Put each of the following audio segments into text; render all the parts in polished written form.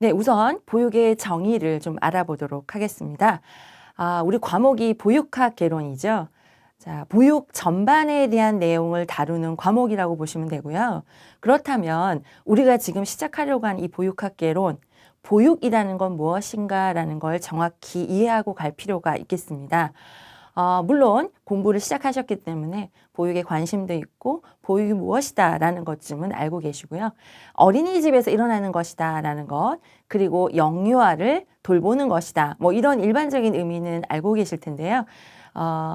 네, 우선 보육의 정의를 좀 알아보도록 하겠습니다. 우리 과목이 보육학 개론이죠. 자, 보육 전반에 대한 내용을 다루는 과목이라고 보시면 되고요. 그렇다면 우리가 지금 시작하려고 한 이 보육학 개론, 보육이라는 건 무엇인가라는 걸 정확히 이해하고 갈 필요가 있겠습니다. 물론 공부를 시작하셨기 때문에 보육에 관심도 있고 보육이 무엇이다라는 것쯤은 알고 계시고요. 어린이집에서 일어나는 것이다라는 것, 그리고 영유아를 돌보는 것이다. 뭐 이런 일반적인 의미는 알고 계실 텐데요.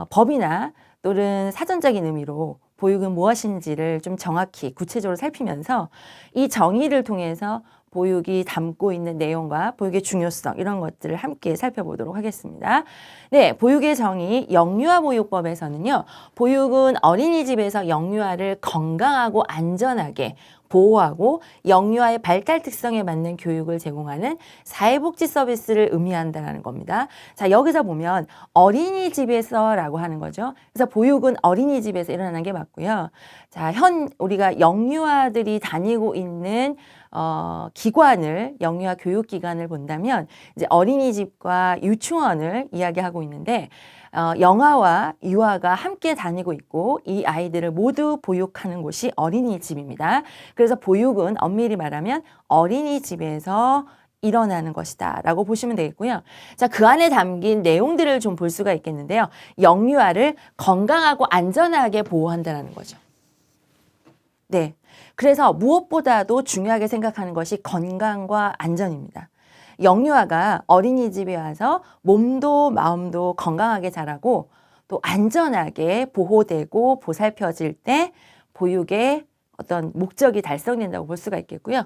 법이나 또는 사전적인 의미로 보육은 무엇인지를 좀 정확히 구체적으로 살피면서 이 정의를 통해서 보육이 담고 있는 내용과 보육의 중요성 이런 것들을 함께 살펴보도록 하겠습니다. 네, 보육의 정의 영유아 보육법에서는요. 보육은 어린이집에서 영유아를 건강하고 안전하게 보호하고 영유아의 발달 특성에 맞는 교육을 제공하는 사회복지 서비스를 의미한다는 겁니다. 자, 여기서 보면 어린이집에서라고 하는 거죠. 그래서 보육은 어린이집에서 일어나는 게 맞고요. 자, 우리가 영유아들이 다니고 있는 기관을, 영유아 교육기관을 본다면 이제 어린이집과 유치원을 이야기하고 있는데 영아와 유아가 함께 다니고 있고 이 아이들을 모두 보육하는 곳이 어린이집입니다. 그래서 보육은 엄밀히 말하면 어린이집에서 일어나는 것이다 라고 보시면 되겠고요. 자, 그 안에 담긴 내용들을 좀 볼 수가 있겠는데요. 영유아를 건강하고 안전하게 보호한다는 거죠. 네. 그래서 무엇보다도 중요하게 생각하는 것이 건강과 안전입니다. 영유아가 어린이집에 와서 몸도 마음도 건강하게 자라고 또 안전하게 보호되고 보살펴질 때 보육의 어떤 목적이 달성된다고 볼 수가 있겠고요.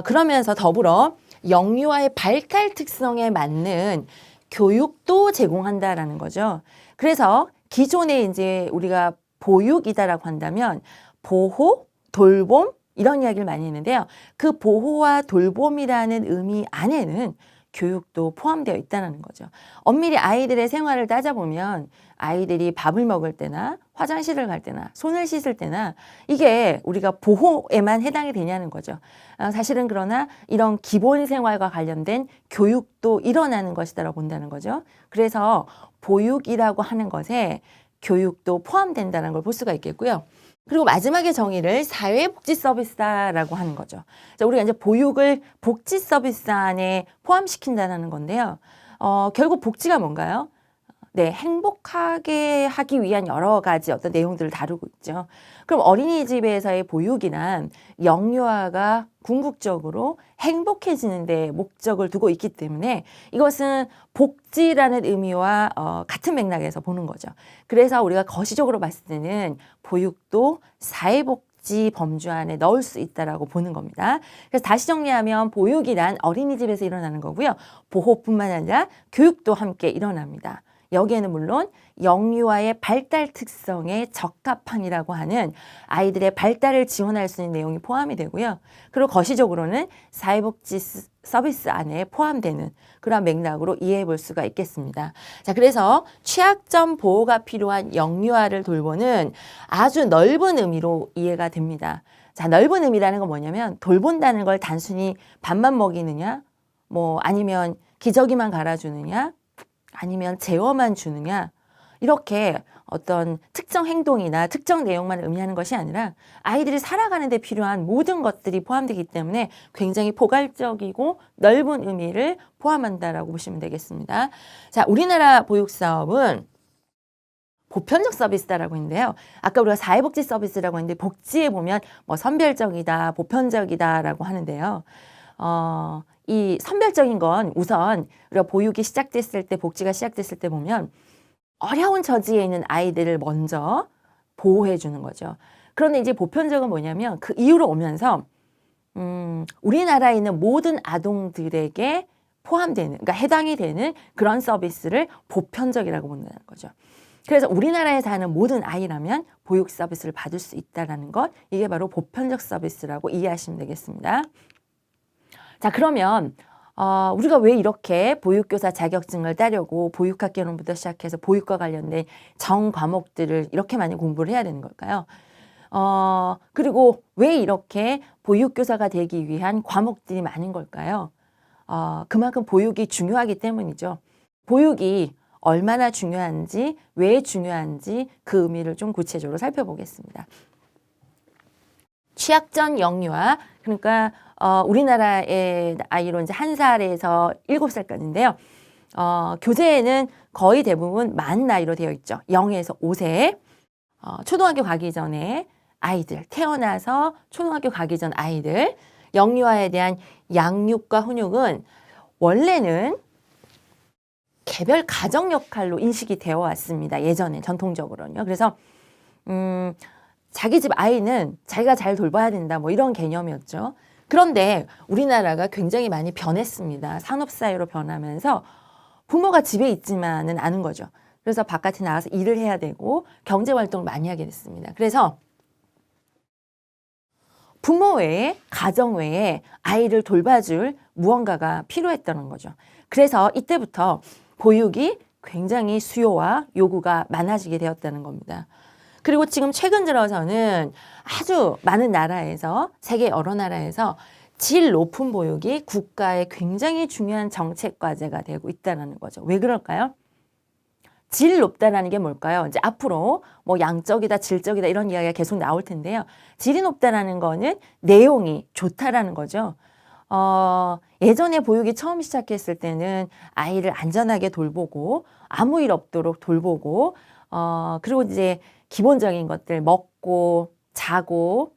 그러면서 더불어 영유아의 발달 특성에 맞는 교육도 제공한다라는 거죠. 그래서 기존에 이제 우리가 보육이다라고 한다면 보호, 돌봄 이런 이야기를 많이 했는데요. 그 보호와 돌봄이라는 의미 안에는 교육도 포함되어 있다는 거죠. 엄밀히 아이들의 생활을 따져보면 아이들이 밥을 먹을 때나 화장실을 갈 때나 손을 씻을 때나 이게 우리가 보호에만 해당이 되냐는 거죠. 사실은 그러나 이런 기본 생활과 관련된 교육도 일어나는 것이다라고 본다는 거죠. 그래서 보육이라고 하는 것에 교육도 포함된다는 걸 볼 수가 있겠고요. 그리고 마지막에 정의를 사회복지 서비스라고 하는 거죠. 자, 우리가 이제 보육을 복지 서비스 안에 포함시킨다는 건데요. 결국 복지가 뭔가요? 네, 행복하게 하기 위한 여러 가지 어떤 내용들을 다루고 있죠. 그럼 어린이집에서의 보육이란 영유아가 궁극적으로 행복해지는 데 목적을 두고 있기 때문에 이것은 복지라는 의미와 같은 맥락에서 보는 거죠. 그래서 우리가 거시적으로 봤을 때는 보육도 사회복지 범주 안에 넣을 수 있다라고 보는 겁니다. 그래서 다시 정리하면 보육이란 어린이집에서 일어나는 거고요. 보호뿐만 아니라 교육도 함께 일어납니다. 여기에는 물론 영유아의 발달 특성에 적합한이라고 하는 아이들의 발달을 지원할 수 있는 내용이 포함이 되고요. 그리고 거시적으로는 사회복지 서비스 안에 포함되는 그런 맥락으로 이해해 볼 수가 있겠습니다. 자, 그래서 취약점 보호가 필요한 영유아를 돌보는 아주 넓은 의미로 이해가 됩니다. 자, 넓은 의미라는 건 뭐냐면 돌본다는 걸 단순히 밥만 먹이느냐, 뭐 아니면 기저귀만 갈아주느냐, 아니면 제어만 주느냐 이렇게 어떤 특정 행동이나 특정 내용만 의미하는 것이 아니라 아이들이 살아가는 데 필요한 모든 것들이 포함되기 때문에 굉장히 포괄적이고 넓은 의미를 포함한다라고 보시면 되겠습니다. 자, 우리나라 보육사업은 보편적 서비스다라고 했는데요. 아까 우리가 사회복지 서비스라고 했는데 복지에 보면 뭐 선별적이다, 보편적이다라고 하는데요. 이 선별적인 건 우선 우리가 보육이 시작됐을 때, 복지가 시작됐을 때 보면 어려운 처지에 있는 아이들을 먼저 보호해 주는 거죠. 그런데 이제 보편적은 뭐냐면 그 이후로 오면서 우리나라에 있는 모든 아동들에게 포함되는, 그러니까 해당이 되는 그런 서비스를 보편적이라고 본다는 거죠. 그래서 우리나라에 사는 모든 아이라면 보육 서비스를 받을 수 있다는 것, 이게 바로 보편적 서비스라고 이해하시면 되겠습니다. 자, 그러면 우리가 왜 이렇게 보육교사 자격증을 따려고 보육학 개론부터 시작해서 보육과 관련된 정 과목들을 이렇게 많이 공부를 해야 되는 걸까요? 그리고 왜 이렇게 보육교사가 되기 위한 과목들이 많은 걸까요? 그만큼 보육이 중요하기 때문이죠. 보육이 얼마나 중요한지, 왜 중요한지 그 의미를 좀 구체적으로 살펴보겠습니다. 취약전 영유아, 그러니까 우리나라의 아이로 이제 1살에서 7살까지인데요. 교재에는 거의 대부분 만 나이로 되어 있죠. 0에서 5세. 초등학교 가기 전에 아이들, 태어나서 초등학교 가기 전 아이들, 영유아에 대한 양육과 훈육은 원래는 개별 가정 역할로 인식이 되어 왔습니다. 예전에 전통적으로는요. 그래서 자기 집 아이는 자기가 잘 돌봐야 된다, 뭐 이런 개념이었죠. 그런데 우리나라가 굉장히 많이 변했습니다. 산업사회로 변하면서 부모가 집에 있지만은 않은 거죠. 그래서 바깥에 나가서 일을 해야 되고 경제활동을 많이 하게 됐습니다. 그래서 부모 외에, 가정 외에 아이를 돌봐줄 무언가가 필요했다는 거죠. 그래서 이때부터 보육이 굉장히 수요와 요구가 많아지게 되었다는 겁니다. 그리고 지금 최근 들어서는 아주 많은 나라에서, 세계 여러 나라에서 질 높은 보육이 국가의 굉장히 중요한 정책 과제가 되고 있다는 거죠. 왜 그럴까요? 질 높다라는 게 뭘까요? 이제 앞으로 뭐 양적이다, 질적이다 이런 이야기가 계속 나올 텐데요. 질이 높다라는 거는 내용이 좋다라는 거죠. 예전에 보육이 처음 시작했을 때는 아이를 안전하게 돌보고 아무 일 없도록 돌보고 그리고 이제 기본적인 것들 먹고 자고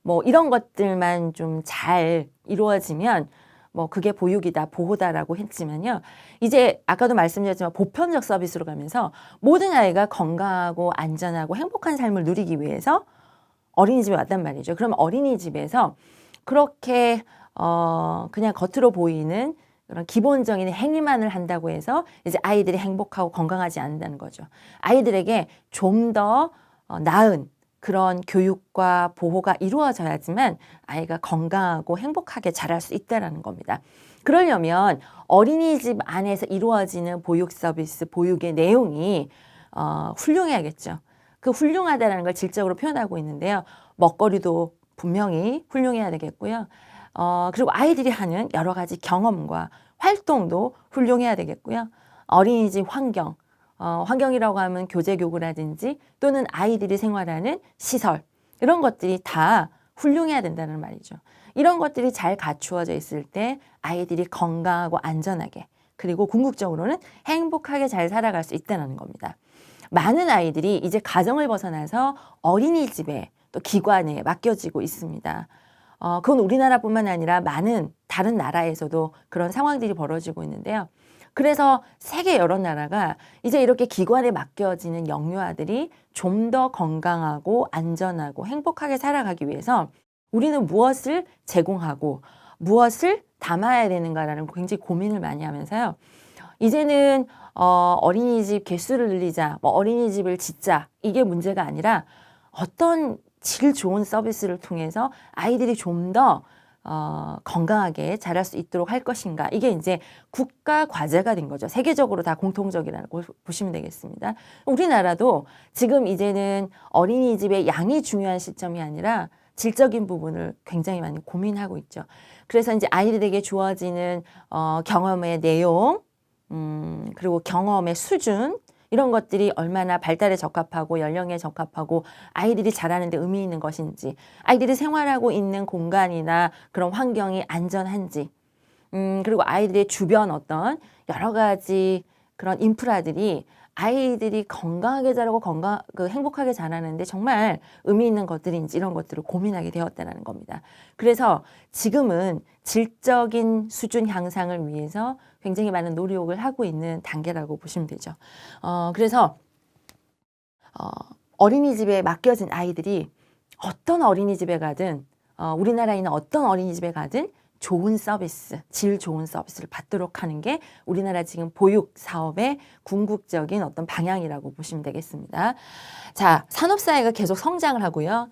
뭐 이런 것들만 좀 잘 이루어지면 뭐 그게 보육이다, 보호다라고 했지만요. 이제 아까도 말씀드렸지만 보편적 서비스로 가면서 모든 아이가 건강하고 안전하고 행복한 삶을 누리기 위해서 어린이집에 왔단 말이죠. 그럼 어린이집에서 그렇게 그냥 겉으로 보이는 그런 기본적인 행위만을 한다고 해서 이제 아이들이 행복하고 건강하지 않는다는 거죠. 아이들에게 좀 더 나은 그런 교육과 보호가 이루어져야지만 아이가 건강하고 행복하게 자랄 수 있다는 겁니다. 그러려면 어린이집 안에서 이루어지는 보육 서비스, 보육의 내용이 훌륭해야겠죠. 그 훌륭하다는 걸 질적으로 표현하고 있는데요. 먹거리도 분명히 훌륭해야 되겠고요. 그리고 아이들이 하는 여러 가지 경험과 활동도 훌륭해야 되겠고요. 어린이집 환경, 환경이라고 하면 교재 교구라든지 또는 아이들이 생활하는 시설 이런 것들이 다 훌륭해야 된다는 말이죠. 이런 것들이 잘 갖추어져 있을 때 아이들이 건강하고 안전하게 그리고 궁극적으로는 행복하게 잘 살아갈 수 있다는 겁니다. 많은 아이들이 이제 가정을 벗어나서 어린이집에 또 기관에 맡겨지고 있습니다. 그건 우리나라뿐만 아니라 많은 다른 나라에서도 그런 상황들이 벌어지고 있는데요. 그래서 세계 여러 나라가 이제 이렇게 기관에 맡겨지는 영유아들이 좀 더 건강하고 안전하고 행복하게 살아가기 위해서 우리는 무엇을 제공하고 무엇을 담아야 되는가라는 굉장히 고민을 많이 하면서요. 이제는 어린이집 개수를 늘리자, 뭐 어린이집을 짓자 이게 문제가 아니라 어떤 질 좋은 서비스를 통해서 아이들이 좀 더 건강하게 자랄 수 있도록 할 것인가. 이게 이제 국가 과제가 된 거죠. 세계적으로 다 공통적이라고 보시면 되겠습니다. 우리나라도 지금 이제는 어린이집의 양이 중요한 시점이 아니라 질적인 부분을 굉장히 많이 고민하고 있죠. 그래서 이제 아이들에게 주어지는 경험의 내용, 그리고 경험의 수준, 이런 것들이 얼마나 발달에 적합하고 연령에 적합하고 아이들이 자라는 데 의미 있는 것인지, 아이들이 생활하고 있는 공간이나 그런 환경이 안전한지, 그리고 아이들의 주변 어떤 여러 가지 그런 인프라들이 아이들이 건강하게 자라고 행복하게 자라는데 정말 의미 있는 것들인지 이런 것들을 고민하게 되었다는 겁니다. 그래서 지금은 질적인 수준 향상을 위해서 굉장히 많은 노력을 하고 있는 단계라고 보시면 되죠. 그래서 어린이집에 맡겨진 아이들이 어떤 어린이집에 가든 우리나라에 있는 어떤 어린이집에 가든 좋은 서비스, 질 좋은 서비스를 받도록 하는 게 우리나라 지금 보육 사업의 궁극적인 어떤 방향이라고 보시면 되겠습니다. 자, 산업사회가 계속 성장을 하고요.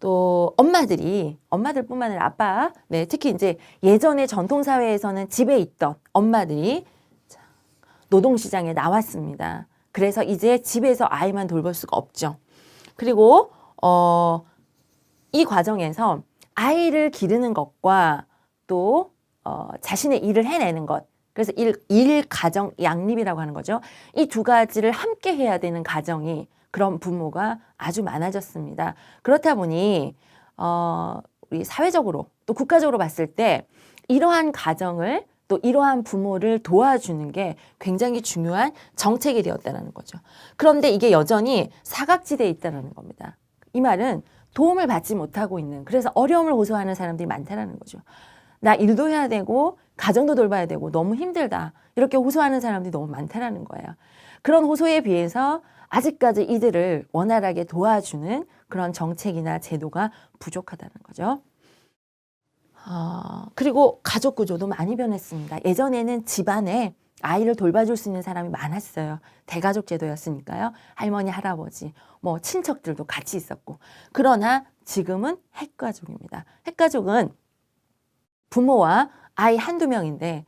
또 엄마들뿐만 아니라 아빠, 네, 특히 이제 예전에 전통사회에서는 집에 있던 엄마들이 노동시장에 나왔습니다. 그래서 이제 집에서 아이만 돌볼 수가 없죠. 그리고 이 과정에서 아이를 기르는 것과 또 자신의 일을 해내는 것. 그래서 일, 가정, 양립이라고 하는 거죠. 이 두 가지를 함께 해야 되는 가정이 그런 부모가 아주 많아졌습니다. 그렇다 보니 우리 사회적으로 또 국가적으로 봤을 때 이러한 가정을 또 이러한 부모를 도와주는 게 굉장히 중요한 정책이 되었다는 거죠. 그런데 이게 여전히 사각지대에 있다는 겁니다. 이 말은 도움을 받지 못하고 있는, 그래서 어려움을 호소하는 사람들이 많다는 거죠. 나 일도 해야 되고 가정도 돌봐야 되고 너무 힘들다, 이렇게 호소하는 사람들이 너무 많다는 거예요. 그런 호소에 비해서 아직까지 이들을 원활하게 도와주는 그런 정책이나 제도가 부족하다는 거죠. 그리고 가족 구조도 많이 변했습니다. 예전에는 집안에 아이를 돌봐줄 수 있는 사람이 많았어요. 대가족 제도였으니까요. 할머니, 할아버지, 뭐 친척들도 같이 있었고. 그러나 지금은 핵가족입니다. 핵가족은 부모와 아이 한두 명인데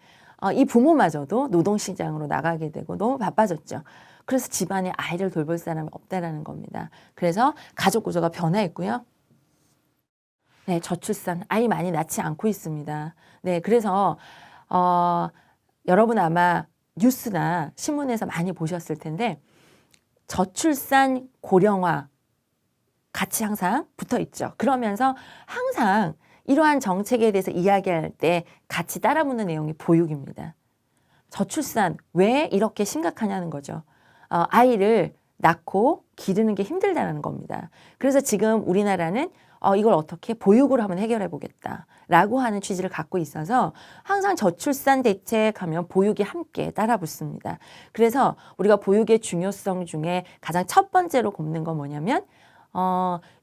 이 부모마저도 노동시장으로 나가게 되고 너무 바빠졌죠. 그래서 집안에 아이를 돌볼 사람이 없다라는 겁니다. 그래서 가족 구조가 변화했고요. 네, 저출산, 아이 많이 낳지 않고 있습니다. 네, 그래서 여러분 아마 뉴스나 신문에서 많이 보셨을 텐데 저출산, 고령화 같이 항상 붙어 있죠. 그러면서 항상 이러한 정책에 대해서 이야기할 때 같이 따라붙는 내용이 보육입니다. 저출산, 왜 이렇게 심각하냐는 거죠. 아이를 낳고 기르는 게 힘들다는 겁니다. 그래서 지금 우리나라는 이걸 어떻게 보육으로 한번 해결해 보겠다라고 하는 취지를 갖고 있어서 항상 저출산 대책하면 보육이 함께 따라붙습니다. 그래서 우리가 보육의 중요성 중에 가장 첫 번째로 꼽는 건 뭐냐면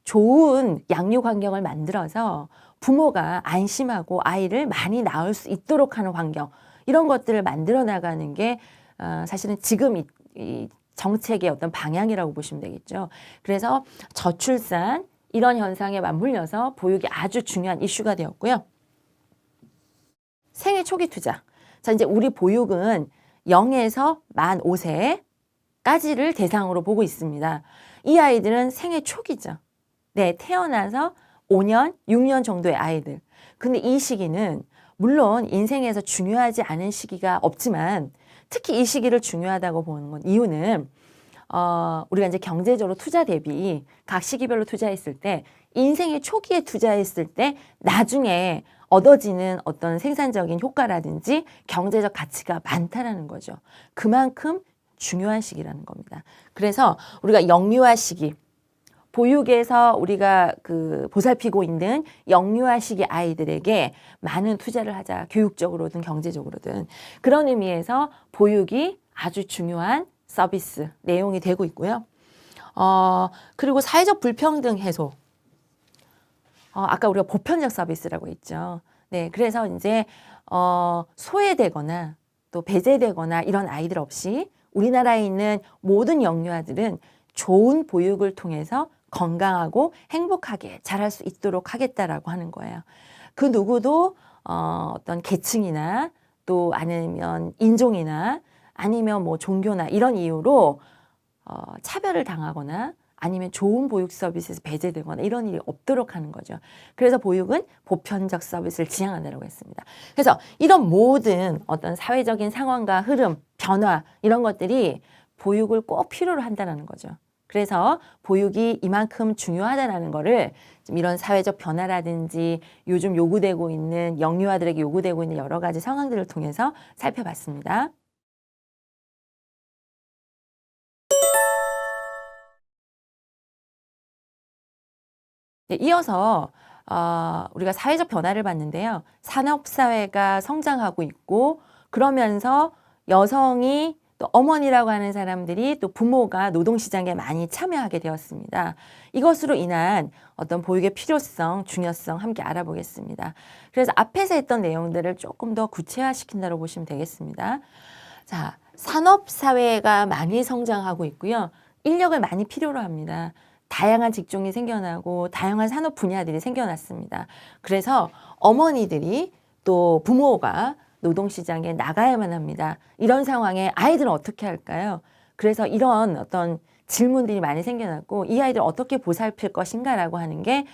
좋은 양육 환경을 만들어서 부모가 안심하고 아이를 많이 낳을 수 있도록 하는 환경, 이런 것들을 만들어 나가는 게 사실은 지금 이 정책의 어떤 방향이라고 보시면 되겠죠. 그래서 저출산, 이런 현상에 맞물려서 보육이 아주 중요한 이슈가 되었고요. 생애 초기 투자. 자, 이제 우리 보육은 0에서 만 5세까지를 대상으로 보고 있습니다. 이 아이들은 생애 초기죠. 네, 태어나서 5년, 6년 정도의 아이들. 근데 이 시기는 물론 인생에서 중요하지 않은 시기가 없지만 특히 이 시기를 중요하다고 보는 건 이유는 우리가 이제 경제적으로 투자 대비 각 시기별로 투자했을 때 인생의 초기에 투자했을 때 나중에 얻어지는 어떤 생산적인 효과라든지 경제적 가치가 많다라는 거죠. 그만큼 중요한 시기라는 겁니다. 그래서 우리가 영유아 시기, 보육에서 우리가 보살피고 있는 영유아 시기 아이들에게 많은 투자를 하자. 교육적으로든 경제적으로든. 그런 의미에서 보육이 아주 중요한 서비스 내용이 되고 있고요. 그리고 사회적 불평등 해소. 아까 우리가 보편적 서비스라고 했죠. 네, 그래서 이제 소외되거나 또 배제되거나 이런 아이들 없이 우리나라에 있는 모든 영유아들은 좋은 보육을 통해서 건강하고 행복하게 자랄 수 있도록 하겠다라고 하는 거예요. 그 누구도 어떤 계층이나 또 아니면 인종이나 아니면 뭐 종교나 이런 이유로 차별을 당하거나 아니면 좋은 보육 서비스에서 배제되거나 이런 일이 없도록 하는 거죠. 그래서 보육은 보편적 서비스를 지향한다고 했습니다. 그래서 이런 모든 어떤 사회적인 상황과 흐름, 변화 이런 것들이 보육을 꼭 필요로 한다는 거죠. 그래서 보육이 이만큼 중요하다는 거를 좀 이런 사회적 변화라든지 요즘 요구되고 있는 영유아들에게 요구되고 있는 여러 가지 상황들을 통해서 살펴봤습니다. 네, 이어서 우리가 사회적 변화를 봤는데요. 산업사회가 성장하고 있고 그러면서 여성이 또 어머니라고 하는 사람들이 또 부모가 노동시장에 많이 참여하게 되었습니다. 이것으로 인한 어떤 보육의 필요성, 중요성 함께 알아보겠습니다. 그래서 앞에서 했던 내용들을 조금 더 구체화시킨다고 보시면 되겠습니다. 자, 산업사회가 많이 성장하고 있고요. 인력을 많이 필요로 합니다. 다양한 직종이 생겨나고 다양한 산업 분야들이 생겨났습니다. 그래서 어머니들이 또 부모가 노동시장에 나가야만 합니다. 이런 상황에 아이들은 어떻게 할까요? 그래서 이런 어떤 질문들이 많이 생겨났고 이 아이들 어떻게 보살필 것인가라고 하는 게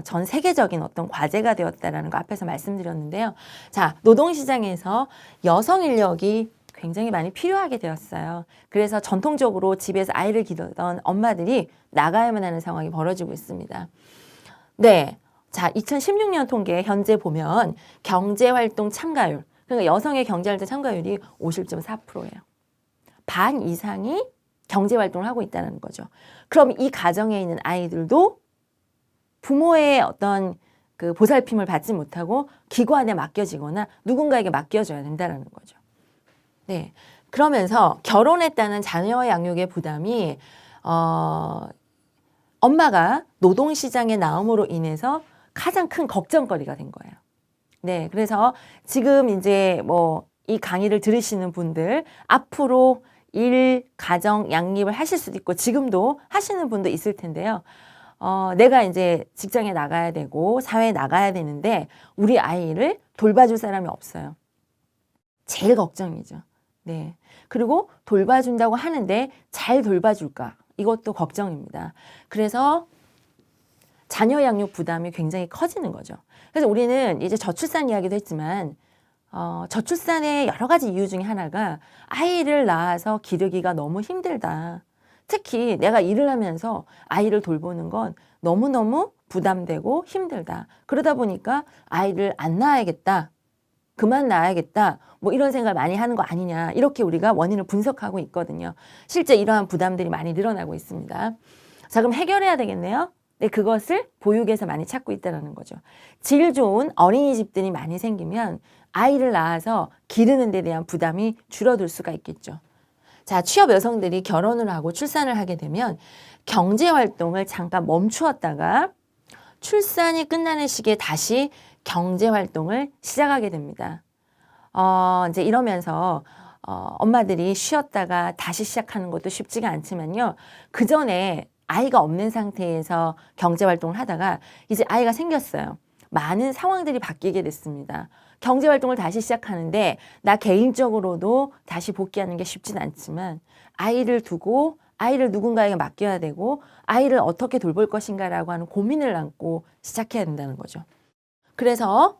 전 세계적인 어떤 과제가 되었다라는 거 앞에서 말씀드렸는데요. 자, 노동시장에서 여성 인력이 굉장히 많이 필요하게 되었어요. 그래서 전통적으로 집에서 아이를 기르던 엄마들이 나가야만 하는 상황이 벌어지고 있습니다. 네. 자, 2016년 통계 현재 보면 경제활동 참가율, 그러니까 여성의 경제활동 참가율이 50.4%예요. 반 이상이 경제활동을 하고 있다는 거죠. 그럼 이 가정에 있는 아이들도 부모의 어떤 그 보살핌을 받지 못하고 기관에 맡겨지거나 누군가에게 맡겨줘야 된다는 거죠. 네. 그러면서 결혼했다는 자녀 양육의 부담이 엄마가 노동시장에 나옴으로 인해서 가장 큰 걱정거리가 된 거예요. 네. 그래서 지금 이제 뭐 이 강의를 들으시는 분들 앞으로 일, 가정, 양립을 하실 수도 있고 지금도 하시는 분도 있을 텐데요. 내가 이제 직장에 나가야 되고 사회에 나가야 되는데 우리 아이를 돌봐줄 사람이 없어요. 제일 걱정이죠. 네. 그리고 돌봐준다고 하는데 잘 돌봐줄까? 이것도 걱정입니다. 그래서 자녀 양육 부담이 굉장히 커지는 거죠. 그래서 우리는 이제 저출산 이야기도 했지만 저출산의 여러 가지 이유 중에 하나가 아이를 낳아서 기르기가 너무 힘들다. 특히 내가 일을 하면서 아이를 돌보는 건 너무너무 부담되고 힘들다. 그러다 보니까 아이를 안 낳아야겠다. 그만 낳아야겠다. 뭐 이런 생각을 많이 하는 거 아니냐. 이렇게 우리가 원인을 분석하고 있거든요. 실제 이러한 부담들이 많이 늘어나고 있습니다. 자, 그럼 해결해야 되겠네요. 네, 그것을 보육에서 많이 찾고 있다는 거죠. 질 좋은 어린이집들이 많이 생기면 아이를 낳아서 기르는 데 대한 부담이 줄어들 수가 있겠죠. 자, 취업 여성들이 결혼을 하고 출산을 하게 되면 경제활동을 잠깐 멈추었다가 출산이 끝나는 시기에 다시 경제활동을 시작하게 됩니다. 이제 이러면서 엄마들이 쉬었다가 다시 시작하는 것도 쉽지가 않지만요. 그 전에 아이가 없는 상태에서 경제활동을 하다가 이제 아이가 생겼어요. 많은 상황들이 바뀌게 됐습니다. 경제활동을 다시 시작하는데 나 개인적으로도 다시 복귀하는 게 쉽진 않지만 아이를 두고 아이를 누군가에게 맡겨야 되고 아이를 어떻게 돌볼 것인가라고 하는 고민을 안고 시작해야 된다는 거죠. 그래서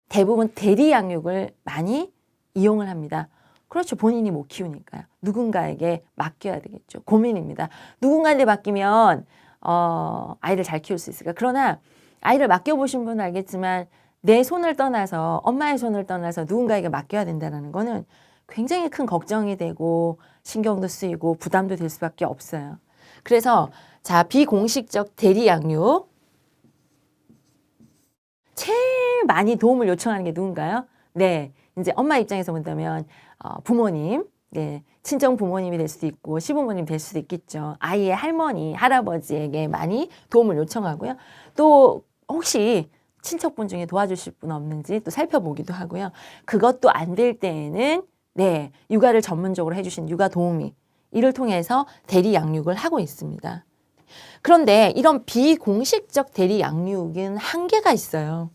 대부분 대리 양육을 많이 이용을 합니다. 그렇죠. 본인이 못 키우니까요. 누군가에게 맡겨야 되겠죠. 고민입니다. 누군가한테 맡기면 아이를 잘 키울 수 있을까? 그러나 아이를 맡겨보신 분은 알겠지만 내 손을 떠나서 엄마의 손을 떠나서 누군가에게 맡겨야 된다는 거는 굉장히 큰 걱정이 되고 신경도 쓰이고 부담도 될 수밖에 없어요. 그래서 자, 비공식적 대리 양육 제일 많이 도움을 요청하는 게 누군가요? 네, 이제 엄마 입장에서 본다면 부모님, 네, 친정 부모님이 될 수도 있고 시부모님이 될 수도 있겠죠. 아이의 할머니, 할아버지에게 많이 도움을 요청하고요. 또 혹시 친척분 중에 도와주실 분 없는지 또 살펴보기도 하고요. 그것도 안 될 때에는 네, 육아를 전문적으로 해주신 육아 도우미 이를 통해서 대리 양육을 하고 있습니다. 그런데 이런 비공식적 대리 양육은 한계가 있어요.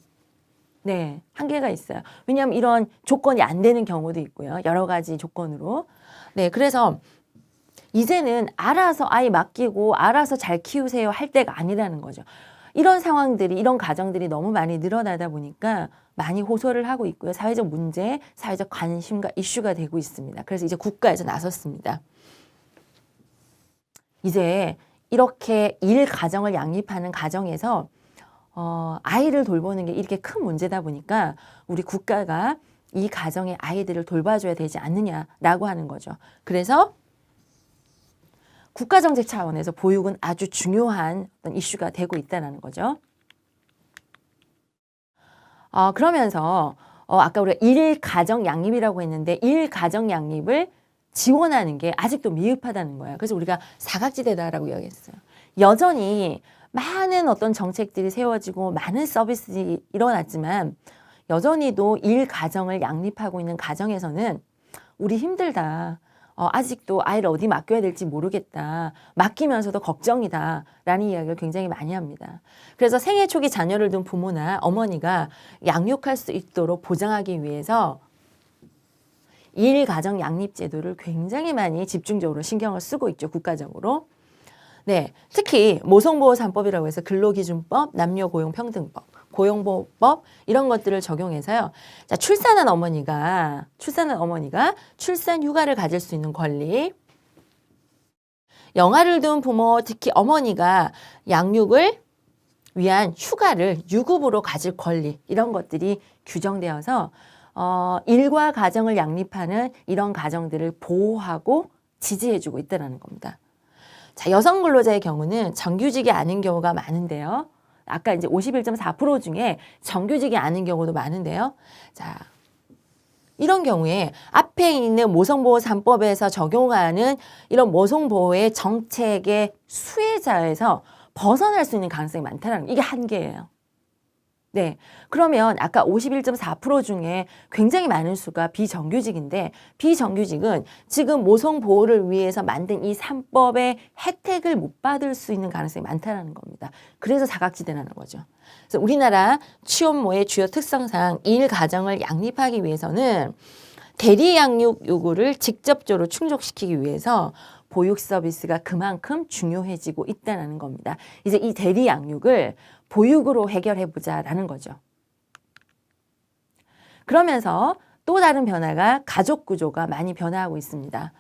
네, 한계가 있어요. 왜냐하면 이런 조건이 안 되는 경우도 있고요. 여러 가지 조건으로. 네, 그래서 이제는 알아서 아이 맡기고 알아서 잘 키우세요 할 때가 아니라는 거죠. 이런 상황들이, 이런 가정들이 너무 많이 늘어나다 보니까 많이 호소를 하고 있고요. 사회적 문제, 사회적 관심과 이슈가 되고 있습니다. 그래서 이제 국가에서 나섰습니다. 이제 이렇게 일 가정을 양립하는 가정에서 아이를 돌보는 게 이렇게 큰 문제다 보니까 우리 국가가 이 가정의 아이들을 돌봐줘야 되지 않느냐라고 하는 거죠. 그래서 국가정책 차원에서 보육은 아주 중요한 어떤 이슈가 되고 있다는 거죠. 그러면서 아까 우리가 일가정 양립이라고 했는데 일가정 양립을 지원하는 게 아직도 미흡하다는 거예요. 그래서 우리가 사각지대다라고 이야기했어요. 여전히 많은 어떤 정책들이 세워지고 많은 서비스들이 일어났지만 여전히도 일가정을 양립하고 있는 가정에서는 우리 힘들다. 아직도 아이를 어디 맡겨야 될지 모르겠다. 맡기면서도 걱정이다. 라는 이야기를 굉장히 많이 합니다. 그래서 생애 초기 자녀를 둔 부모나 어머니가 양육할 수 있도록 보장하기 위해서 일가정 양립 제도를 굉장히 많이 집중적으로 신경을 쓰고 있죠. 국가적으로. 네, 특히 모성보호3법이라고 해서 근로기준법, 남녀고용평등법, 고용보호법 이런 것들을 적용해서요. 자, 출산한 어머니가 출산 휴가를 가질 수 있는 권리, 영아를 둔 부모, 특히 어머니가 양육을 위한 휴가를 유급으로 가질 권리 이런 것들이 규정되어서 일과 가정을 양립하는 이런 가정들을 보호하고 지지해주고 있다는 겁니다. 자, 여성 근로자의 경우는 정규직이 아닌 경우가 많은데요. 아까 이제 51.4% 중에 정규직이 아닌 경우도 많은데요. 자, 이런 경우에 앞에 있는 모성보호3법에서 적용하는 이런 모성보호의 정책의 수혜자에서 벗어날 수 있는 가능성이 많다는 이게 한계예요. 네, 그러면 아까 51.4% 중에 굉장히 많은 수가 비정규직인데 비정규직은 지금 모성보호를 위해서 만든 이 3법의 혜택을 못 받을 수 있는 가능성이 많다는 겁니다. 그래서 사각지대라는 거죠. 그래서 우리나라 취업모의 주요 특성상 일가정을 양립하기 위해서는 대리 양육 요구를 직접적으로 충족시키기 위해서 보육 서비스가 그만큼 중요해지고 있다는 겁니다. 이제 이 대리 양육을 보육으로 해결해 보자라는 거죠. 그러면서 또 다른 변화가 가족 구조가 많이 변화하고 있습니다.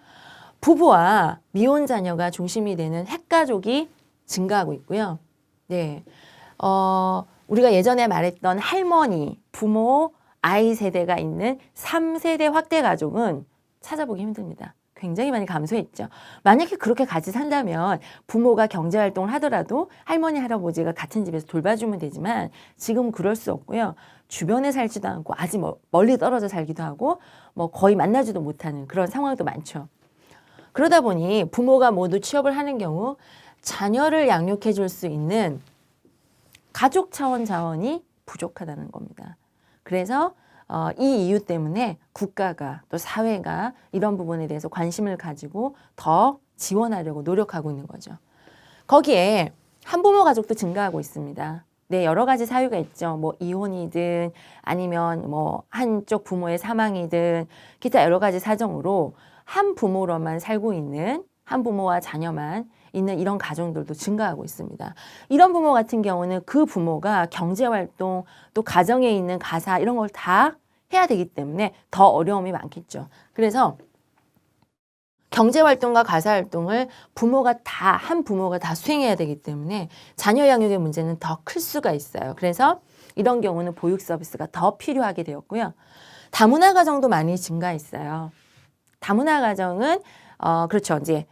부부와 미혼 자녀가 중심이 되는 핵가족이 증가하고 있고요. 네, 우리가 예전에 말했던 할머니, 부모, 아이 세대가 있는 3세대 확대 가족은 찾아보기 힘듭니다. 굉장히 많이 감소했죠. 만약에 그렇게 같이 산다면 부모가 경제활동을 하더라도 할머니, 할아버지가 같은 집에서 돌봐주면 되지만 지금 그럴 수 없고요. 주변에 살지도 않고 아직 멀리 떨어져 살기도 하고 뭐 거의 만나지도 못하는 그런 상황도 많죠. 그러다 보니 부모가 모두 취업을 하는 경우 자녀를 양육해 줄 수 있는 가족 차원 자원이 부족하다는 겁니다. 그래서 이 이유 때문에 국가가 또 사회가 이런 부분에 대해서 관심을 가지고 더 지원하려고 노력하고 있는 거죠. 거기에 한부모 가족도 증가하고 있습니다. 네, 여러 가지 사유가 있죠. 뭐 이혼이든 아니면 뭐 한쪽 부모의 사망이든 기타 여러 가지 사정으로 한 부모로만 살고 있는 한 부모와 자녀만 있는 이런 가정들도 증가하고 있습니다. 이런 부모 같은 경우는 그 부모가 경제활동 또 가정에 있는 가사 이런 걸 다 해야 되기 때문에 더 어려움이 많겠죠. 그래서 경제활동과 가사활동을 한 부모가 다 수행해야 되기 때문에 자녀 양육의 문제는 더 클 수가 있어요. 그래서 이런 경우는 보육 서비스가 더 필요하게 되었고요. 다문화 가정도 많이 증가했어요. 다문화 가정은 그렇죠. 이제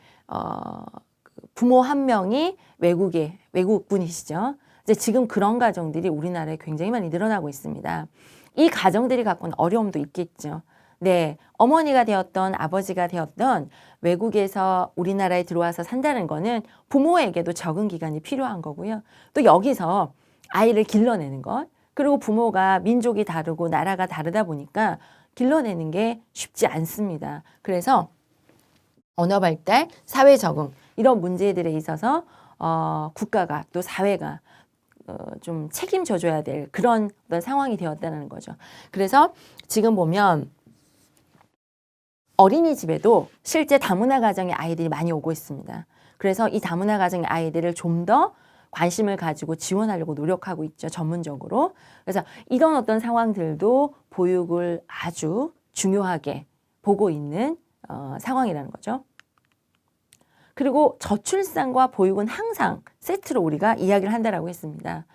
부모 한 명이 외국분이시죠. 이제 지금 그런 가정들이 우리나라에 굉장히 많이 늘어나고 있습니다. 이 가정들이 갖고 있는 어려움도 있겠죠. 네, 어머니가 되었던 아버지가 되었던 외국에서 우리나라에 들어와서 산다는 거는 부모에게도 적응 기간이 필요한 거고요. 또 여기서 아이를 길러내는 것, 그리고 부모가 민족이 다르고 나라가 다르다 보니까 길러내는 게 쉽지 않습니다. 그래서 언어 발달, 사회 적응 이런 문제들에 있어서 국가가 또 사회가 좀 책임져 줘야 될 그런 어떤 상황이 되었다는 거죠. 그래서 지금 보면 어린이집에도 실제 다문화 가정의 아이들이 많이 오고 있습니다. 그래서 이 다문화 가정의 아이들을 좀 더 관심을 가지고 지원하려고 노력하고 있죠. 전문적으로. 그래서 이런 어떤 상황들도 보육을 아주 중요하게 보고 있는 상황이라는 거죠. 그리고 저출산과 보육은 항상 세트로 우리가 이야기를 한다라고 했습니다.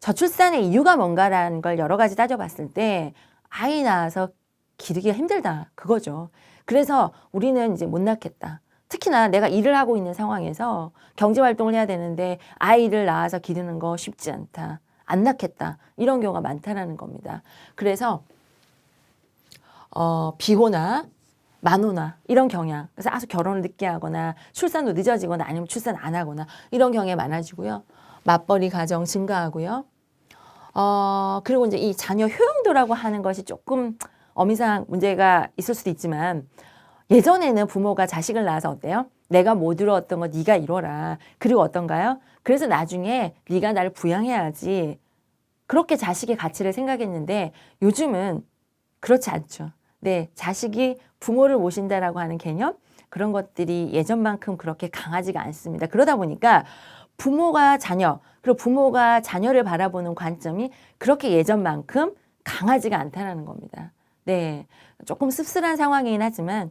저출산의 이유가 뭔가라는 걸 여러 가지 따져봤을 때 아이 낳아서 기르기가 힘들다 그거죠. 그래서 우리는 이제 못 낳겠다. 특히나 내가 일을 하고 있는 상황에서 경제활동을 해야 되는데 아이를 낳아서 기르는 거 쉽지 않다. 안 낳겠다. 이런 경우가 많다라는 겁니다. 그래서 비호나 만호나 이런 경향, 그래서 아주 결혼을 늦게 하거나 출산도 늦어지거나 아니면 출산 안 하거나 이런 경향이 많아지고요. 맞벌이 가정 증가하고요. 그리고 이제 이 자녀 효용도라고 하는 것이 조금 어미상 문제가 있을 수도 있지만 예전에는 부모가 자식을 낳아서 어때요? 내가 못 이루었던 거 네가 이뤄라. 그리고 어떤가요? 그래서 나중에 네가 나를 부양해야지. 그렇게 자식의 가치를 생각했는데 요즘은 그렇지 않죠. 네, 자식이 부모를 모신다라고 하는 개념, 그런 것들이 예전만큼 그렇게 강하지가 않습니다. 그러다 보니까 부모가 자녀, 그리고 부모가 자녀를 바라보는 관점이 그렇게 예전만큼 강하지가 않다는 겁니다. 네, 조금 씁쓸한 상황이긴 하지만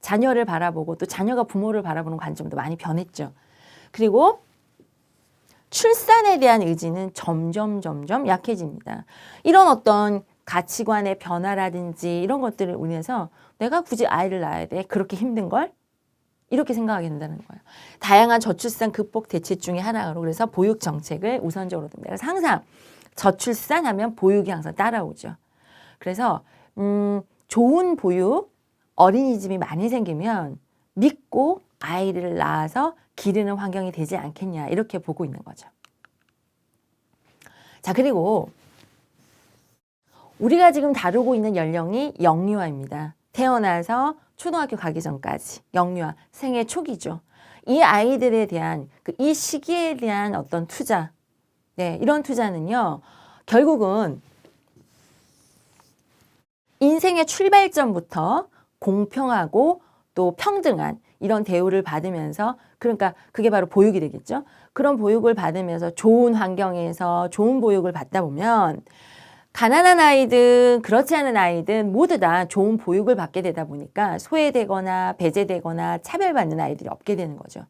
자녀를 바라보고 또 자녀가 부모를 바라보는 관점도 많이 변했죠. 그리고 출산에 대한 의지는 점점 약해집니다. 이런 어떤 가치관의 변화라든지 이런 것들을 인해서 내가 굳이 아이를 낳아야 돼? 그렇게 힘든 걸? 이렇게 생각하게 된다는 거예요. 다양한 저출산 극복 대책 중에 하나로 그래서 보육 정책을 우선적으로 둡니다. 그래서 항상 저출산하면 보육이 항상 따라오죠. 그래서 좋은 보육, 어린이집이 많이 생기면 믿고 아이를 낳아서 기르는 환경이 되지 않겠냐 이렇게 보고 있는 거죠. 자, 그리고 우리가 지금 다루고 있는 연령이 영유아입니다. 태어나서 초등학교 가기 전까지 영유아, 생애 초기죠. 이 아이들에 대한 이 시기에 대한 어떤 투자, 네, 이런 투자는요, 결국은 인생의 출발점부터 공평하고 또 평등한 이런 대우를 받으면서, 그러니까 그게 바로 보육이 되겠죠. 그런 보육을 받으면서 좋은 환경에서 좋은 보육을 받다 보면 가난한 아이든 그렇지 않은 아이든 모두 다 좋은 보육을 받게 되다 보니까 소외되거나 배제되거나 차별받는 아이들이 없게 되는 거죠.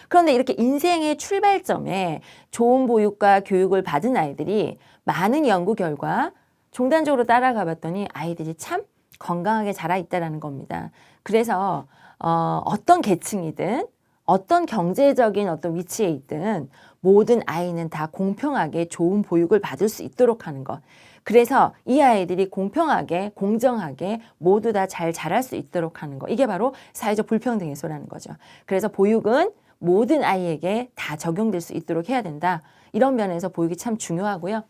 그런데 이렇게 인생의 출발점에 좋은 보육과 교육을 받은 아이들이 많은 연구 결과 종단적으로 따라가 봤더니 아이들이 참 건강하게 자라있다는 겁니다. 그래서 어떤 계층이든 어떤 경제적인 어떤 위치에 있든 모든 아이는 다 공평하게 좋은 보육을 받을 수 있도록 하는 것. 그래서 이 아이들이 공평하게 공정하게 모두 다 잘 자랄 수 있도록 하는 것. 이게 바로 사회적 불평등 해소라는 거죠. 그래서 보육은 모든 아이에게 다 적용될 수 있도록 해야 된다. 이런 면에서 보육이 참 중요하고요.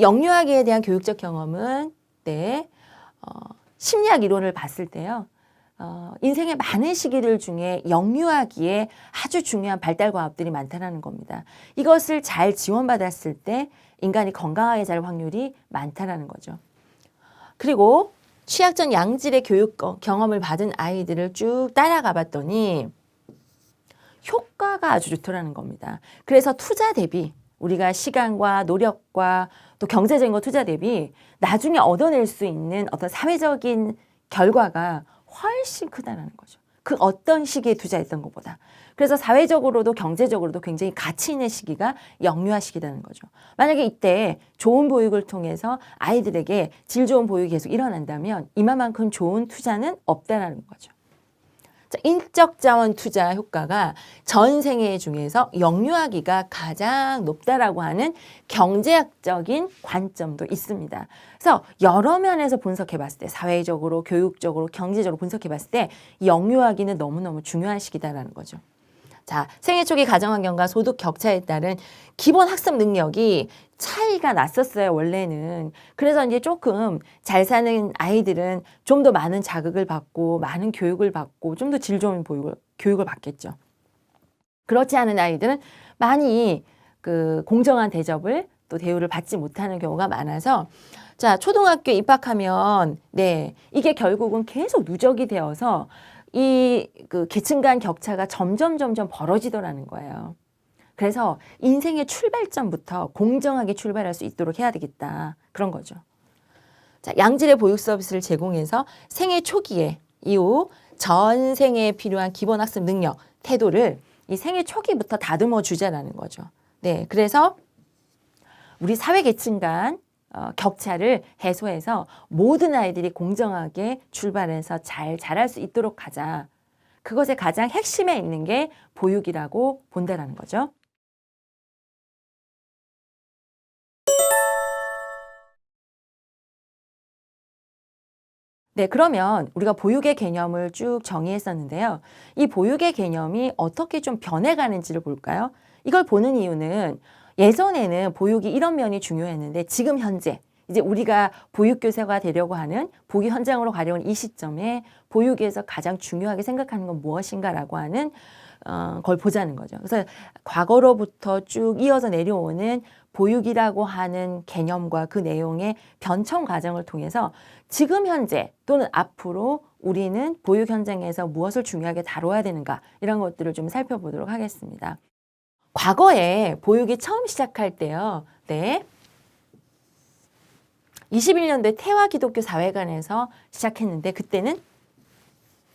영유아기에 대한 교육적 경험은 네, 심리학 이론을 봤을 때요. 인생의 많은 시기들 중에 영유아기에 아주 중요한 발달 과업들이 많다는 겁니다. 이것을 잘 지원받았을 때 인간이 건강하게 자랄 확률이 많다는 거죠. 그리고 취약전 양질의 교육 경험을 받은 아이들을 쭉 따라가 봤더니 효과가 아주 좋더라는 겁니다. 그래서 투자 대비 우리가 시간과 노력과 또 경제적인 거 투자 대비 나중에 얻어낼 수 있는 어떤 사회적인 결과가 훨씬 크다는 거죠. 그 어떤 시기에 투자했던 것보다. 그래서 사회적으로도 경제적으로도 굉장히 가치 있는 시기가 영유아 시기라는 거죠. 만약에 이때 좋은 보육을 통해서 아이들에게 질 좋은 보육이 계속 일어난다면 이만큼 좋은 투자는 없다라는 거죠. 자, 인적 자원 투자 효과가 전 생애 중에서 영유아기가 가장 높다라고 하는 경제학적인 관점도 있습니다. 그래서 여러 면에서 분석해 봤을 때 사회적으로, 교육적으로, 경제적으로 분석해 봤을 때 영유아기는 너무너무 중요한 시기다라는 거죠. 자, 생애 초기 가정환경과 소득 격차에 따른 기본 학습 능력이 차이가 났었어요, 원래는. 그래서 이제 조금 잘 사는 아이들은 좀 더 많은 자극을 받고, 많은 교육을 받고, 좀 더 질 좋은 교육을 받겠죠. 그렇지 않은 아이들은 많이 공정한 대접을 또 대우를 받지 못하는 경우가 많아서, 자, 초등학교 입학하면, 네, 이게 결국은 계속 누적이 되어서 이 계층 간 격차가 점점 벌어지더라는 거예요. 그래서 인생의 출발점부터 공정하게 출발할 수 있도록 해야 되겠다. 그런 거죠. 자, 양질의 보육 서비스를 제공해서 생애 초기에 이후 전 생애에 필요한 기본 학습 능력, 태도를 이 생애 초기부터 다듬어 주자라는 거죠. 네, 그래서 우리 사회 계층 간 격차를 해소해서 모든 아이들이 공정하게 출발해서 잘 자랄 수 있도록 하자. 그것의 가장 핵심에 있는 게 보육이라고 본다라는 거죠. 네, 그러면 우리가 보육의 개념을 쭉 정의했었는데요. 이 보육의 개념이 어떻게 좀 변해가는지를 볼까요? 이걸 보는 이유는 예전에는 보육이 이런 면이 중요했는데 지금 현재 이제 우리가 보육교사가 되려고 하는 보육 현장으로 가려는 이 시점에 보육에서 가장 중요하게 생각하는 건 무엇인가라고 하는 걸 보자는 거죠. 그래서 과거로부터 쭉 이어서 내려오는 보육이라고 하는 개념과 그 내용의 변청 과정을 통해서 지금 현재 또는 앞으로 우리는 보육 현장에서 무엇을 중요하게 다뤄야 되는가 이런 것들을 좀 살펴보도록 하겠습니다. 과거에 보육이 처음 시작할 때요. 네. 21년도에 태화기독교사회관에서 시작했는데 그때는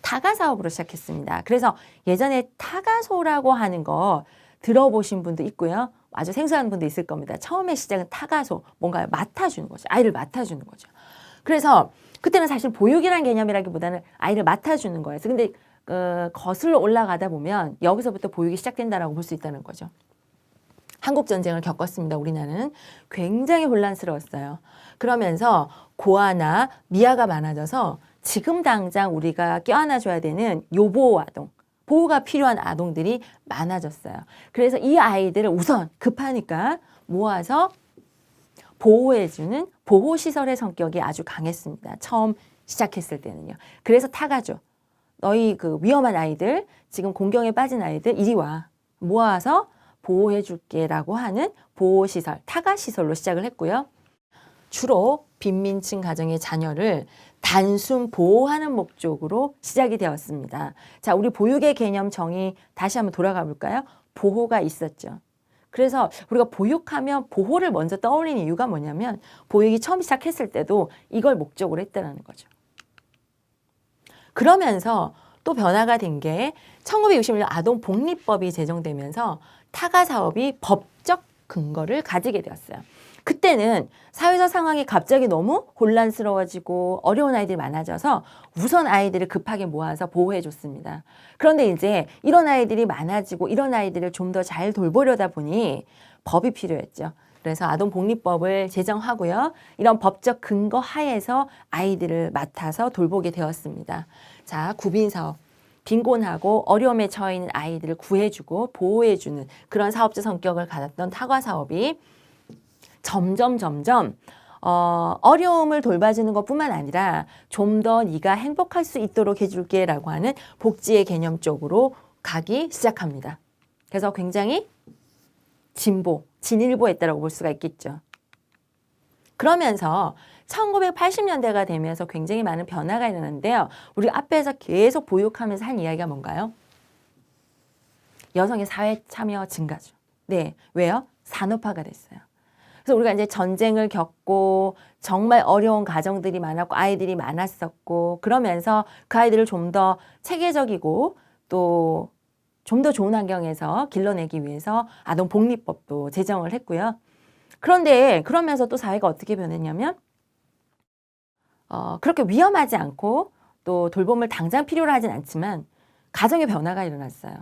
타가 사업으로 시작했습니다. 그래서 예전에 타가소라고 하는 거 들어보신 분도 있고요. 아주 생소한 분도 있을 겁니다. 처음에 시작은 타가소, 뭔가 맡아주는 거죠. 아이를 맡아주는 거죠. 그래서 그때는 사실 보육이라는 개념이라기보다는 아이를 맡아주는 거였어요. 근데 거슬러 올라가다 보면 여기서부터 보육이 시작된다라고 볼 수 있다는 거죠. 한국전쟁을 겪었습니다. 우리나라는 굉장히 혼란스러웠어요. 그러면서 고아나 미아가 많아져서 지금 당장 우리가 껴안아줘야 되는 요보호 아동, 보호가 필요한 아동들이 많아졌어요. 그래서 이 아이들을 우선 급하니까 모아서 보호해주는 보호시설의 성격이 아주 강했습니다. 처음 시작했을 때는요. 그래서 타가죠. 너희 그 위험한 아이들, 지금 공경에 빠진 아이들 이리 와. 모아서 보호해줄게라고 하는 보호시설, 타가시설로 시작을 했고요. 주로 빈민층 가정의 자녀를 단순 보호하는 목적으로 시작이 되었습니다. 자, 우리 보육의 개념 정의 다시 한번 돌아가 볼까요? 보호가 있었죠. 그래서 우리가 보육하면 보호를 먼저 떠올리는 이유가 뭐냐면 보육이 처음 시작했을 때도 이걸 목적으로 했다는 거죠. 그러면서 또 변화가 된 게 1961년 아동복리법이 제정되면서 타가 사업이 법적 근거를 가지게 되었어요. 그때는 사회적 상황이 갑자기 너무 혼란스러워지고 어려운 아이들이 많아져서 우선 아이들을 급하게 모아서 보호해 줬습니다. 그런데 이제 이런 아이들이 많아지고 이런 아이들을 좀 더 잘 돌보려다 보니 법이 필요했죠. 그래서 아동복리법을 제정하고요. 이런 법적 근거 하에서 아이들을 맡아서 돌보게 되었습니다. 자, 구빈사업. 빈곤하고 어려움에 처해 있는 아이들을 구해주고 보호해주는 그런 사업자 성격을 가졌던 타과 사업이 점점 어려움을 돌봐주는 것뿐만 아니라 좀 더 네가 행복할 수 있도록 해줄게 라고 하는 복지의 개념 쪽으로 가기 시작합니다. 그래서 굉장히 진일보했다라고 볼 수가 있겠죠. 그러면서 1980년대가 되면서 굉장히 많은 변화가 일어났는데요. 우리 앞에서 계속 보육하면서 한 이야기가 뭔가요? 여성의 사회 참여 증가죠. 네, 왜요? 산업화가 됐어요. 그래서 우리가 이제 전쟁을 겪고 정말 어려운 가정들이 많았고 아이들이 많았었고 그러면서 그 아이들을 좀 더 체계적이고 또 좀 더 좋은 환경에서 길러내기 위해서 아동복리법도 제정을 했고요. 그런데 그러면서 또 사회가 어떻게 변했냐면 그렇게 위험하지 않고 또 돌봄을 당장 필요로 하진 않지만 가정의 변화가 일어났어요.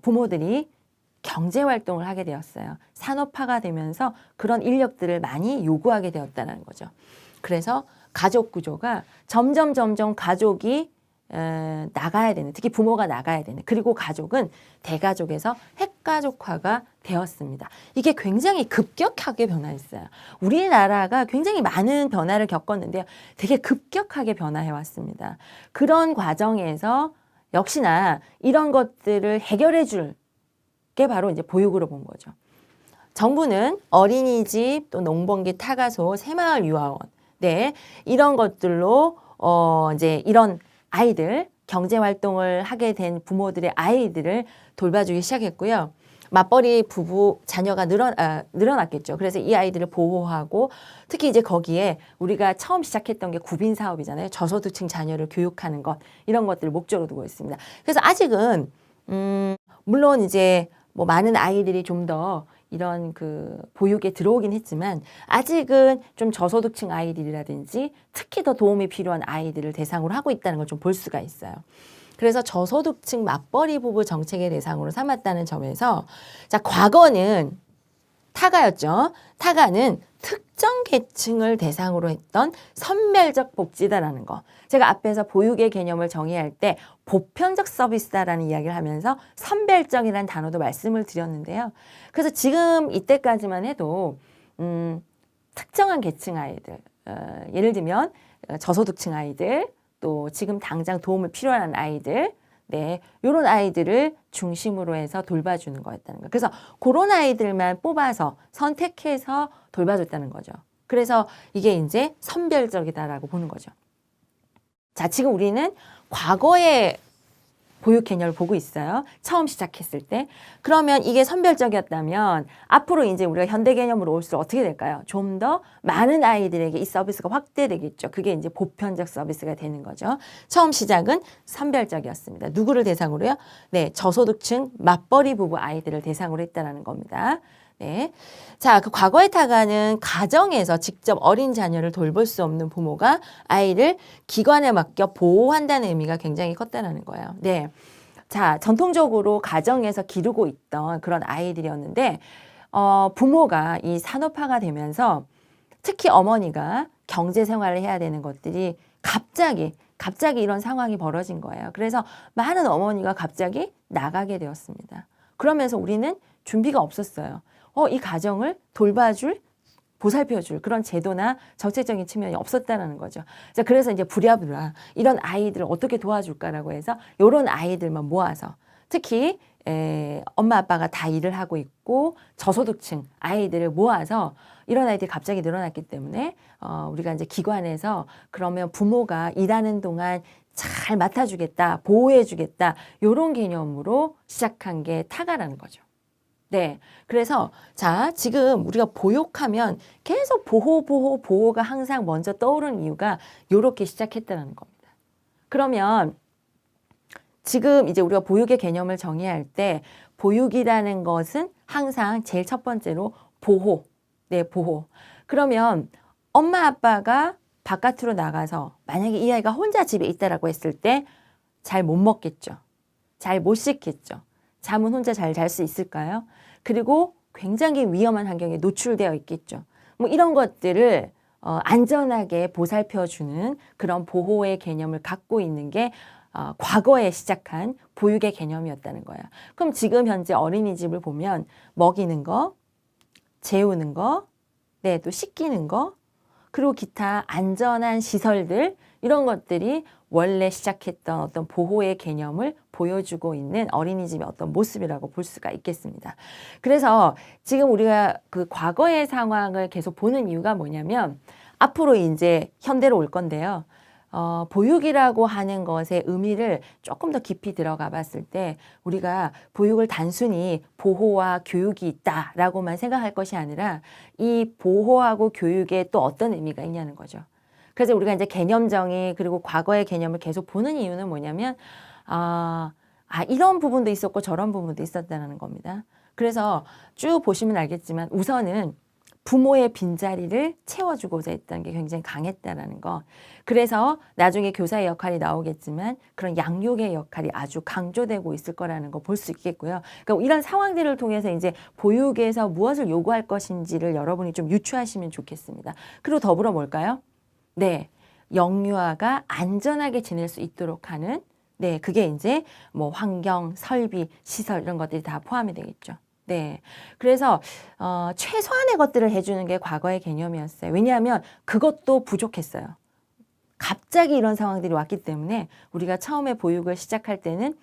부모들이 경제활동을 하게 되었어요. 산업화가 되면서 그런 인력들을 많이 요구하게 되었다는 거죠. 그래서 가족 구조가 점점 가족이 나가야 되는, 특히 부모가 나가야 되는, 그리고 가족은 대가족에서 핵가족화가 되었습니다. 이게 굉장히 급격하게 변화했어요. 우리나라가 굉장히 많은 변화를 겪었는데요. 되게 급격하게 변화해 왔습니다. 그런 과정에서 역시나 이런 것들을 해결해 줄 게 바로 이제 보육으로 본 거죠. 정부는 어린이집, 또 농번기 타가소, 새마을 유아원, 네, 이런 것들로 이제 이런 아이들, 경제 활동을 하게 된 부모들의 아이들을 돌봐주기 시작했고요. 맞벌이 부부 자녀가 늘어났겠죠. 그래서 이 아이들을 보호하고 특히 이제 거기에 우리가 처음 시작했던 게 구빈 사업이잖아요. 저소득층 자녀를 교육하는 것, 이런 것들을 목적으로 두고 있습니다. 그래서 아직은 물론 이제 뭐 많은 아이들이 좀 더 이런 그 보육에 들어오긴 했지만 아직은 좀 저소득층 아이들이라든지 특히 더 도움이 필요한 아이들을 대상으로 하고 있다는 걸 좀 볼 수가 있어요. 그래서 저소득층 맞벌이 부부 정책의 대상으로 삼았다는 점에서 자, 과거는 타가였죠. 타가는 특정 계층을 대상으로 했던 선별적 복지다라는 거. 제가 앞에서 보육의 개념을 정의할 때 보편적 서비스다라는 이야기를 하면서 선별적이라는 단어도 말씀을 드렸는데요. 그래서 지금 이때까지만 해도 특정한 계층 아이들, 예를 들면 저소득층 아이들, 또 지금 당장 도움을 필요한 아이들, 네, 요런 아이들을 중심으로 해서 돌봐주는 거였다는 거예요. 그래서 그런 아이들만 뽑아서 선택해서 돌봐줬다는 거죠. 그래서 이게 이제 선별적이다라고 보는 거죠. 자, 지금 우리는 과거의 보육 개념을 보고 있어요. 처음 시작했을 때. 그러면 이게 선별적이었다면 앞으로 이제 우리가 현대 개념으로 올수록 어떻게 될까요? 좀 더 많은 아이들에게 이 서비스가 확대되겠죠. 그게 이제 보편적 서비스가 되는 거죠. 처음 시작은 선별적이었습니다. 누구를 대상으로요? 네, 저소득층 맞벌이 부부 아이들을 대상으로 했다는 겁니다. 네. 자, 그 과거의 타가는 가정에서 직접 어린 자녀를 돌볼 수 없는 부모가 아이를 기관에 맡겨 보호한다는 의미가 굉장히 컸다는 거예요. 네. 자, 전통적으로 가정에서 기르고 있던 그런 아이들이었는데, 부모가 이 산업화가 되면서 특히 어머니가 경제 생활을 해야 되는 것들이 갑자기 이런 상황이 벌어진 거예요. 그래서 많은 어머니가 갑자기 나가게 되었습니다. 그러면서 우리는 준비가 없었어요. 이 가정을 돌봐줄, 보살펴줄 그런 제도나 정책적인 측면이 없었다는 거죠. 자, 그래서 이제 부랴부랴 이런 아이들을 어떻게 도와줄까라고 해서 이런 아이들만 모아서 특히 엄마 아빠가 다 일을 하고 있고 저소득층 아이들을 모아서 이런 아이들이 갑자기 늘어났기 때문에 우리가 이제 기관에서 그러면 부모가 일하는 동안 잘 맡아주겠다, 보호해주겠다 이런 개념으로 시작한 게 타가라는 거죠. 네. 그래서 자, 지금 우리가 보육하면 계속 보호가 항상 먼저 떠오르는 이유가 요렇게 시작했다는 겁니다. 그러면 지금 이제 우리가 보육의 개념을 정의할 때 보육이라는 것은 항상 제일 첫 번째로 보호. 네, 보호. 그러면 엄마 아빠가 바깥으로 나가서 만약에 이 아이가 혼자 집에 있다라고 했을 때 잘 못 먹겠죠. 잘 못 씻겠죠. 잠은 혼자 잘 잘 수 있을까요? 그리고 굉장히 위험한 환경에 노출되어 있겠죠. 뭐 이런 것들을 안전하게 보살펴주는 그런 보호의 개념을 갖고 있는 게 과거에 시작한 보육의 개념이었다는 거예요. 그럼 지금 현재 어린이집을 보면 먹이는 거, 재우는 거, 네, 또 씻기는 거, 그리고 기타 안전한 시설들 이런 것들이 원래 시작했던 어떤 보호의 개념을 보여주고 있는 어린이집의 어떤 모습이라고 볼 수가 있겠습니다. 그래서 지금 우리가 그 과거의 상황을 계속 보는 이유가 뭐냐면 앞으로 이제 현대로 올 건데요. 보육이라고 하는 것의 의미를 조금 더 깊이 들어가 봤을 때 우리가 보육을 단순히 보호와 교육이 있다라고만 생각할 것이 아니라 이 보호하고 교육에 또 어떤 의미가 있냐는 거죠. 그래서 우리가 이제 개념 정의 그리고 과거의 개념을 계속 보는 이유는 뭐냐면 이런 부분도 있었고 저런 부분도 있었다는 겁니다. 그래서 쭉 보시면 알겠지만 우선은 부모의 빈자리를 채워주고자 했던 게 굉장히 강했다라는 거. 그래서 나중에 교사의 역할이 나오겠지만 그런 양육의 역할이 아주 강조되고 있을 거라는 거 볼 수 있겠고요. 그러니까 이런 상황들을 통해서 이제 보육에서 무엇을 요구할 것인지를 여러분이 좀 유추하시면 좋겠습니다. 그리고 더불어 뭘까요? 네, 영유아가 안전하게 지낼 수 있도록 하는 네, 그게 이제 뭐 환경, 설비, 시설 이런 것들이 다 포함이 되겠죠. 네. 그래서, 최소한의 것들을 해주는 게 과거의 개념이었어요. 왜냐하면 그것도 부족했어요. 갑자기 이런 상황들이 왔기 때문에 우리가 처음에 보육을 시작할 때는,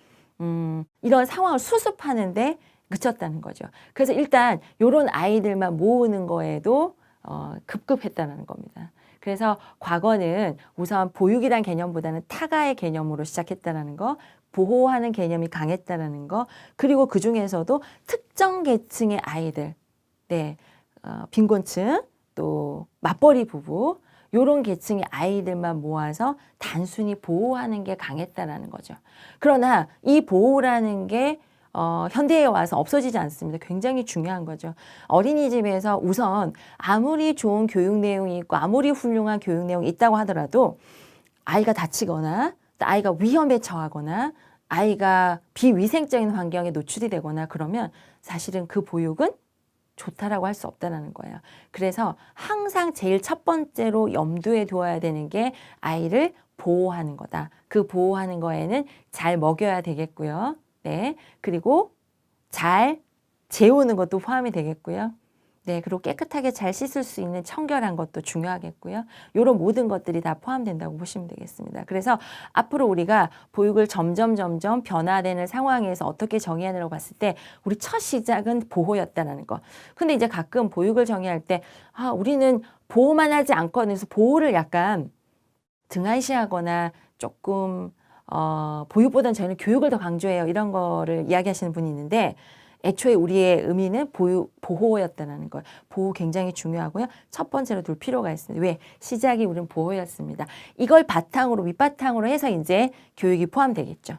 이런 상황을 수습하는데 그쳤다는 거죠. 그래서 일단 요런 아이들만 모으는 거에도, 급급했다는 겁니다. 그래서 과거는 우선 보육이란 개념보다는 타가의 개념으로 시작했다는 거, 보호하는 개념이 강했다는 거, 그리고 그 중에서도 특정 계층의 아이들, 네, 빈곤층, 또 맞벌이 부부, 요런 계층의 아이들만 모아서 단순히 보호하는 게 강했다는 거죠. 그러나 이 보호라는 게 현대에 와서 없어지지 않습니다. 굉장히 중요한 거죠. 어린이집에서 우선 아무리 좋은 교육 내용이 있고 아무리 훌륭한 교육 내용이 있다고 하더라도 아이가 다치거나 또 아이가 위험에 처하거나 아이가 비위생적인 환경에 노출이 되거나 그러면 사실은 그 보육은 좋다라고 할 수 없다는 거예요. 그래서 항상 제일 첫 번째로 염두에 두어야 되는 게 아이를 보호하는 거다. 그 보호하는 거에는 잘 먹여야 되겠고요. 네. 그리고 잘 재우는 것도 포함이 되겠고요. 네. 그리고 깨끗하게 잘 씻을 수 있는 청결한 것도 중요하겠고요. 이런 모든 것들이 다 포함된다고 보시면 되겠습니다. 그래서 앞으로 우리가 보육을 점점 변화되는 상황에서 어떻게 정의하느라고 봤을 때 우리 첫 시작은 보호였다는 거. 근데 이제 가끔 보육을 정의할 때 우리는 보호만 하지 않고 하면서 보호를 약간 등한시하거나 조금 보육보다는 저희는 교육을 더 강조해요. 이런 거를 이야기하시는 분이 있는데 애초에 우리의 의미는 보호였다는 거예요. 보호 굉장히 중요하고요. 첫 번째로 둘 필요가 있습니다. 왜? 시작이 우리는 보호였습니다. 이걸 바탕으로 밑바탕으로 해서 이제 교육이 포함되겠죠.